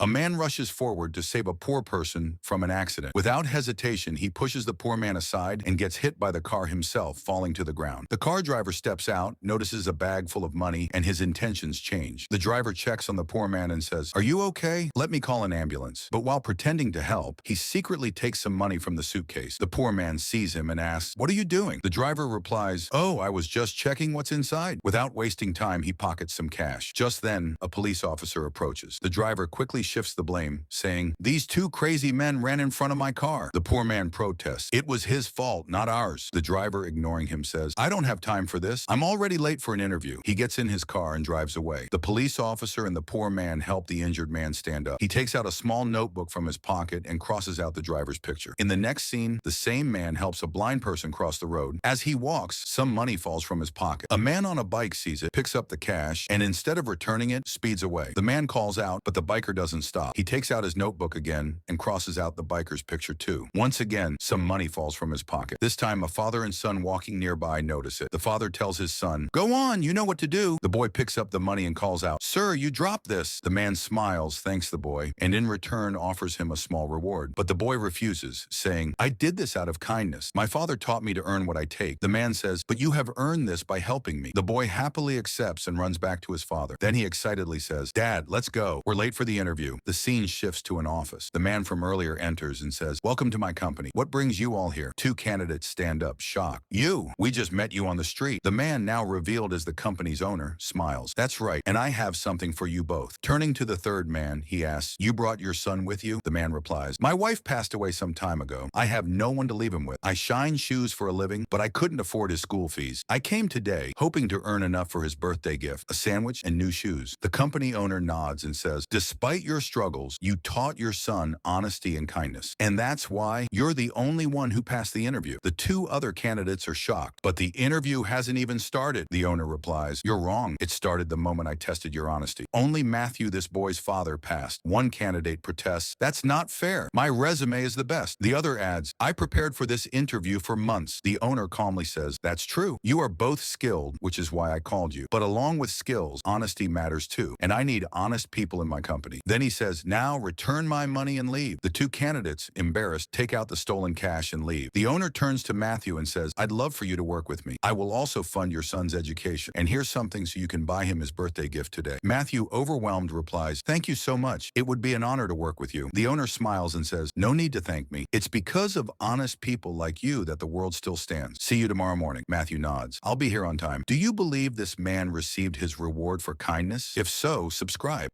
A man rushes forward to save a poor person from an accident. Without hesitation, he pushes the poor man aside and gets hit by the car himself, falling to the ground. The car driver steps out, notices a bag full of money, and his intentions change. The driver checks on the poor man and says, "Are you okay? Let me call an ambulance." But while pretending to help, he secretly takes some money from the suitcase. The poor man sees him and asks, "What are you doing?" The driver replies, "Oh, I was just checking what's inside." Without wasting time, he pockets some cash. Just then, a police officer approaches. The driver quickly shifts the blame, saying, "These two crazy men ran in front of my car." The poor man protests, "It was his fault, not ours." The driver, ignoring him, says, "I don't have time for this. I'm already late for an interview." He gets in his car and drives away. The police officer and the poor man help the injured man stand up. He takes out a small notebook from his pocket and crosses out the driver's picture. In the next scene, the same man helps a blind person cross the road. As he walks, some money falls from his pocket. A man on a bike sees it, picks up the cash, and instead of returning it, speeds away. The man calls out, but the biker doesn't stop. He takes out his notebook again and crosses out the biker's picture too. Once again, some money falls from his pocket. This time, a father and son walking nearby notice it. The father tells his son, "Go on, you know what to do." The boy picks up the money and calls out, "Sir, you dropped this." The man smiles, thanks the boy, and in return offers him a small reward. But the boy refuses, saying, "I did this out of kindness. My father taught me to earn what I take." The man says, "But you have earned this by helping me." The boy happily accepts and runs back to his father. Then he excitedly says, "Dad, let's go. We're late for the interview." The scene shifts to an office. The man from earlier enters and says, "Welcome to my company. What brings you all here?" Two candidates stand up, shocked. "You? We just met you on the street." The man, now revealed as the company's owner, smiles. "That's right, and I have something for you both." Turning to the third man, he asks, "You brought your son with you?" The man replies, "My wife passed away some time ago. I have no one to leave him with. I shine shoes for a living, but I couldn't afford his school fees. I came today, hoping to earn enough for his birthday gift, a sandwich and new shoes." The company owner nods and says, "Despite your struggles, you taught your son honesty and kindness. And that's why you're the only one who passed the interview." The two other candidates are shocked. "But the interview hasn't even started." The owner replies, "You're wrong. It started the moment I tested your honesty. Only Matthew, this boy's father, passed." One candidate protests, "That's not fair. My resume is the best." The other adds, "I prepared for this interview for months." The owner calmly says, "That's true. You are both skilled, which is why I called you. But along with skills, honesty matters too. And I need honest people in my company." Then he says, "Now return my money and leave." The two candidates, embarrassed, take out the stolen cash and leave. The owner turns to Matthew and says, "I'd love for you to work with me. I will also fund your son's education. And here's something so you can buy him his birthday gift today." Matthew, overwhelmed, replies, "Thank you so much. It would be an honor to work with you." The owner smiles and says, "No need to thank me. It's because of honest people like you that the world still stands. See you tomorrow morning." Matthew nods. "I'll be here on time." Do you believe this man received his reward for kindness? If so, subscribe.